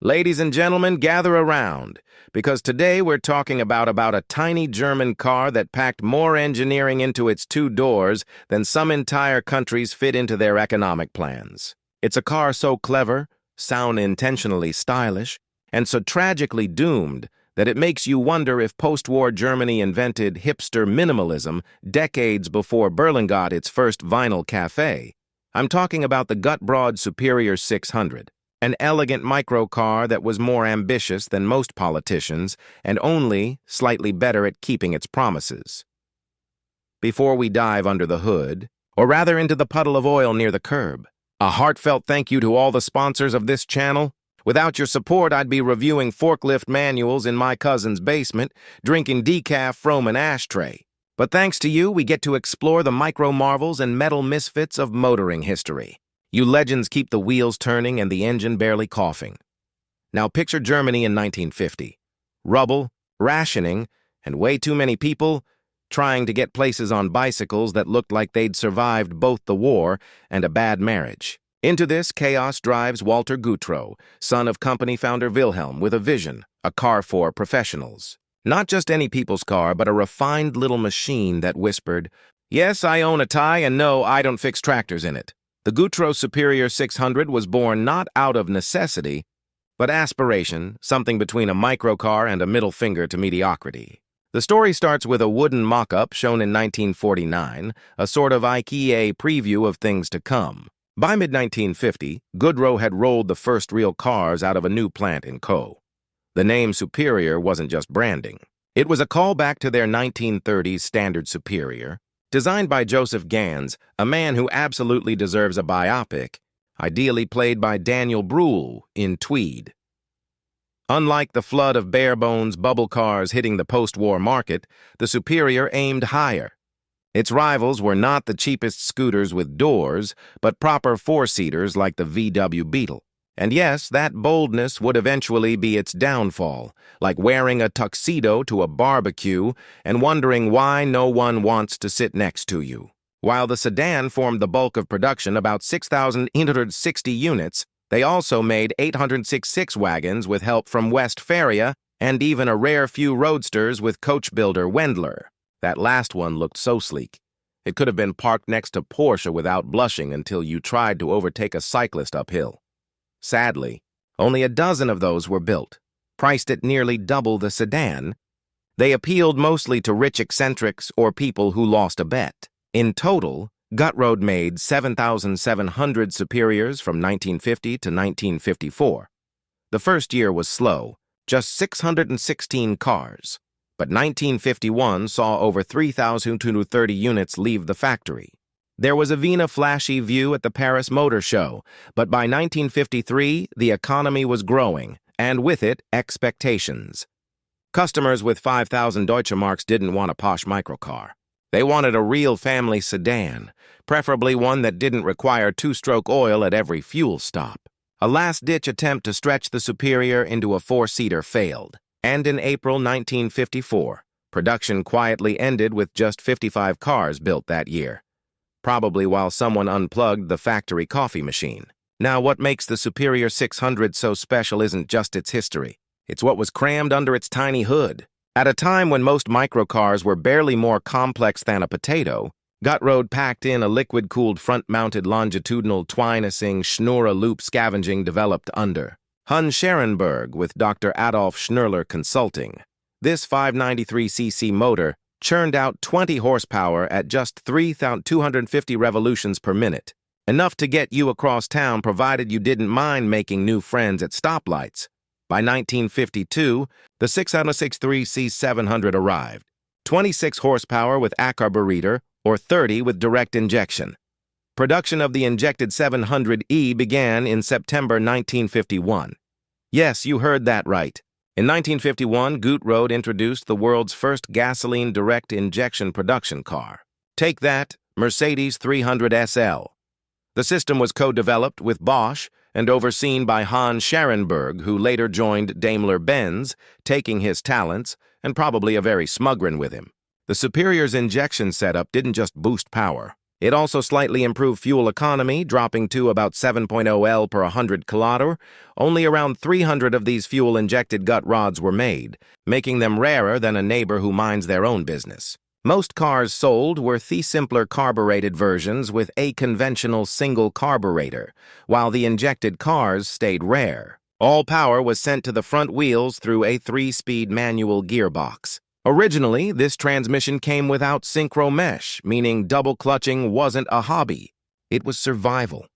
Ladies and gentlemen, gather around, because today we're talking about a tiny German car that packed more engineering into its two doors than some entire countries fit into their economic plans. It's a car so clever, sound intentionally stylish, and so tragically doomed that it makes you wonder if post-war Germany invented hipster minimalism decades before Berlin got its first vinyl cafe. I'm talking about the Gutbrod Superior 600. An elegant microcar that was more ambitious than most politicians and only slightly better at keeping its promises. Before we dive under the hood, or rather into the puddle of oil near the curb, a heartfelt thank you to all the sponsors of this channel. Without your support, I'd be reviewing forklift manuals in my cousin's basement, drinking decaf from an ashtray. But thanks to you, we get to explore the micro marvels and metal misfits of motoring history. You legends keep the wheels turning and the engine barely coughing. Now picture Germany in 1950. Rubble, rationing, and way too many people trying to get places on bicycles that looked like they'd survived both the war and a bad marriage. Into this chaos drives Walter Gutbrod, son of company founder Wilhelm, with a vision, a car for professionals. Not just any people's car, but a refined little machine that whispered, "Yes, I own a tie, and no, I don't fix tractors in it." The Gutbrod Superior 600 was born not out of necessity, but aspiration, something between a microcar and a middle finger to mediocrity. The story starts with a wooden mock-up shown in 1949, a sort of IKEA preview of things to come. By mid-1950, Gutbrod had rolled the first real cars out of a new plant in Co. The name Superior wasn't just branding. It was a callback to their 1930s standard Superior, designed by Joseph Gans, a man who absolutely deserves a biopic, ideally played by Daniel Bruhl in Tweed. Unlike the flood of bare-bones bubble cars hitting the post-war market, the Superior aimed higher. Its rivals were not the cheapest scooters with doors, but proper four-seaters like the VW Beetle. And yes, that boldness would eventually be its downfall, like wearing a tuxedo to a barbecue and wondering why no one wants to sit next to you. While the sedan formed the bulk of production, about 6,860 units, they also made 866 wagons with help from West Feria and even a rare few roadsters with coach builder Wendler. That last one looked so sleek. It could have been parked next to Porsche without blushing until you tried to overtake a cyclist uphill. Sadly, only a dozen of those were built. Priced at nearly double the sedan, they appealed mostly to rich eccentrics or people who lost a bet. In total, Gutbrod made 7,700 Superiors from 1950 to 1954. The first year was slow, just 616 cars, but 1951 saw over 3,230 units leave the factory. There was even a flashy view at the Paris Motor Show, but by 1953, the economy was growing, and with it, expectations. Customers with 5,000 Deutsche Marks didn't want a posh microcar. They wanted a real family sedan, preferably one that didn't require two-stroke oil at every fuel stop. A last-ditch attempt to stretch the Superior into a four-seater failed, and in April 1954, production quietly ended with just 55 cars built that year. Probably while someone unplugged the factory coffee machine. Now, what makes the Superior 600 so special isn't just its history. It's what was crammed under its tiny hood. At a time when most microcars were barely more complex than a potato, Gutbrod packed in a liquid-cooled front-mounted longitudinal twine-assing Schnurrer loop scavenging developed under Hun Scherenberg with Dr. Adolf Schnurler Consulting. This 593cc motor churned out 20 horsepower at just 3,250 revolutions per minute, enough to get you across town provided you didn't mind making new friends at stoplights. By 1952, the 663C700 arrived, 26 horsepower with carburetor or 30 with direct injection. Production of the injected 700E began in September 1951. Yes, you heard that right. In 1951, Gutbrod introduced the world's first gasoline direct injection production car. Take that, Mercedes 300 SL. The system was co-developed with Bosch and overseen by Hans Scherenberg, who later joined Daimler-Benz, taking his talents and probably a very smug one with him. The Superior's injection setup didn't just boost power. It also slightly improved fuel economy, dropping to about 7.0 L per 100 km. Only around 300 of these fuel-injected gut rods were made, making them rarer than a neighbor who minds their own business. Most cars sold were the simpler carbureted versions with a conventional single carburetor, while the injected cars stayed rare. All power was sent to the front wheels through a 3-speed manual gearbox. Originally, this transmission came without synchro mesh, meaning double clutching wasn't a hobby. It was survival.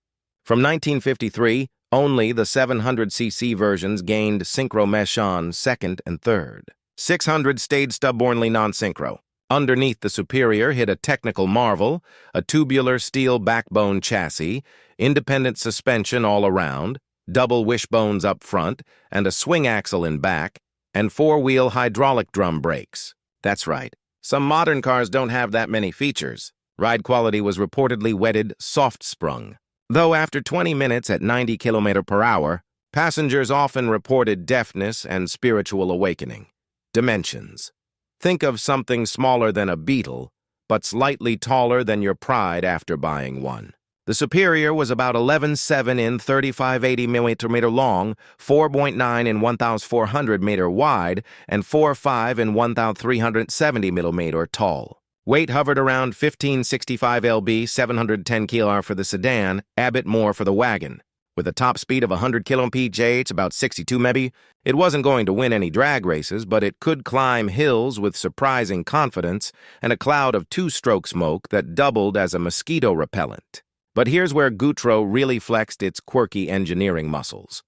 From 1953, only the 700cc versions gained synchro mesh on second and third. 600 stayed stubbornly non-synchro. Underneath the Superior hid a technical marvel, a tubular steel backbone chassis, independent suspension all around, double wishbones up front, and a swing axle in back, and 4-wheel hydraulic drum brakes. That's right. Some modern cars don't have that many features. Ride quality was reportedly wedded soft-sprung. Though after 20 minutes at 90 km/h, passengers often reported deafness and spiritual awakening. Dimensions. Think of something smaller than a Beetle, but slightly taller than your pride after buying one. The Superior was about 11.7 in 3580 mm long, 4.9 in 1,400 meter wide, and 4.5 in 1,370 mm tall. Weight hovered around 1565 lb, 710 kg for the sedan, a bit more for the wagon. With a top speed of 100 km/h, it's about 62 mph. It wasn't going to win any drag races, but it could climb hills with surprising confidence and a cloud of two-stroke smoke that doubled as a mosquito repellent. But here's where Gutbrod really flexed its quirky engineering muscles.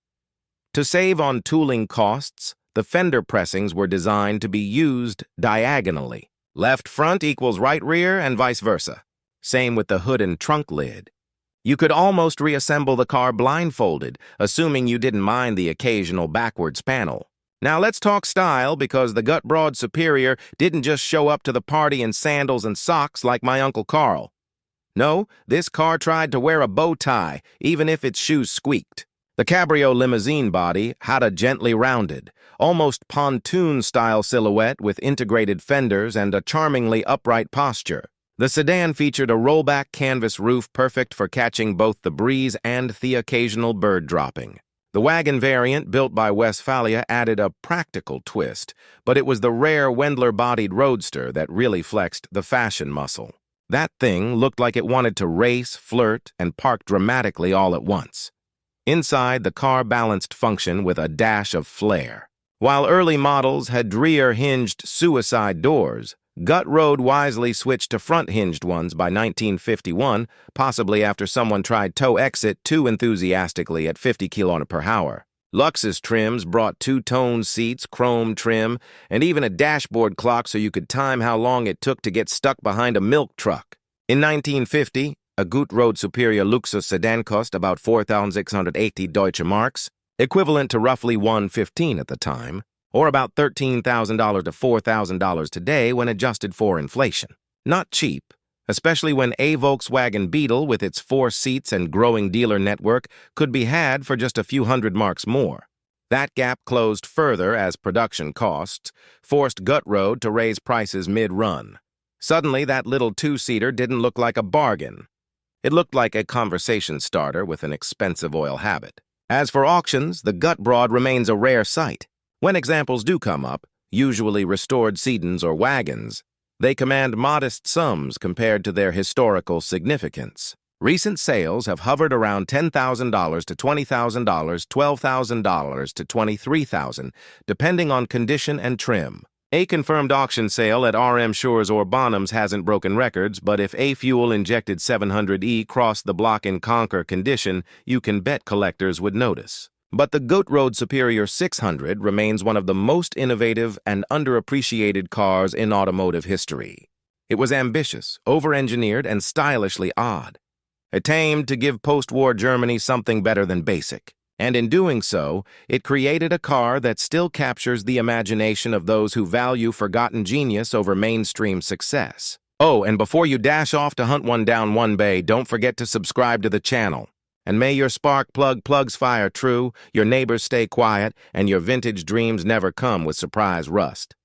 To save on tooling costs, the fender pressings were designed to be used diagonally. Left front equals right rear and vice versa. Same with the hood and trunk lid. You could almost reassemble the car blindfolded, assuming you didn't mind the occasional backwards panel. Now let's talk style, because the Gutbrod Superior didn't just show up to the party in sandals and socks like my Uncle Carl. No, this car tried to wear a bow tie, even if its shoes squeaked. The Cabrio limousine body had a gently rounded, almost pontoon-style silhouette with integrated fenders and a charmingly upright posture. The sedan featured a rollback canvas roof perfect for catching both the breeze and the occasional bird dropping. The wagon variant, built by Westphalia, added a practical twist, but it was the rare Wendler-bodied roadster that really flexed the fashion muscle. That thing looked like it wanted to race, flirt, and park dramatically all at once. Inside, the car balanced function with a dash of flair. While early models had rear-hinged suicide doors, Gutbrod wisely switched to front-hinged ones by 1951, possibly after someone tried toe exit too enthusiastically at 50 km/h. Luxus trims brought two-tone seats, chrome trim, and even a dashboard clock so you could time how long it took to get stuck behind a milk truck. In 1950, a Gutbrod Superior Luxus sedan cost about 4,680 Deutsche Marks, equivalent to roughly $115 at the time, or about $13,000 to $4,000 today when adjusted for inflation. Not cheap, especially when a Volkswagen Beetle with its 4 seats and growing dealer network could be had for just a few hundred marks more. That gap closed further as production costs forced Gutbrod to raise prices mid-run. Suddenly, that little two-seater didn't look like a bargain. It looked like a conversation starter with an expensive oil habit. As for auctions, the Gutbrod remains a rare sight. When examples do come up, usually restored sedans or wagons, they command modest sums compared to their historical significance. Recent sales have hovered around $10,000 to $20,000, $12,000 to $23,000, depending on condition and trim. A confirmed auction sale at RM Shores or Bonhams hasn't broken records, but if a fuel-injected 700E crossed the block in conquer condition, you can bet collectors would notice. But the Gutbrod Superior 600 remains one of the most innovative and underappreciated cars in automotive history. It was ambitious, over-engineered, and stylishly odd. It aimed to give post-war Germany something better than basic. And in doing so, it created a car that still captures the imagination of those who value forgotten genius over mainstream success. Oh, and before you dash off to hunt one down one bay, don't forget to subscribe to the channel. And may your spark plugs fire true, your neighbors stay quiet, and your vintage dreams never come with surprise rust.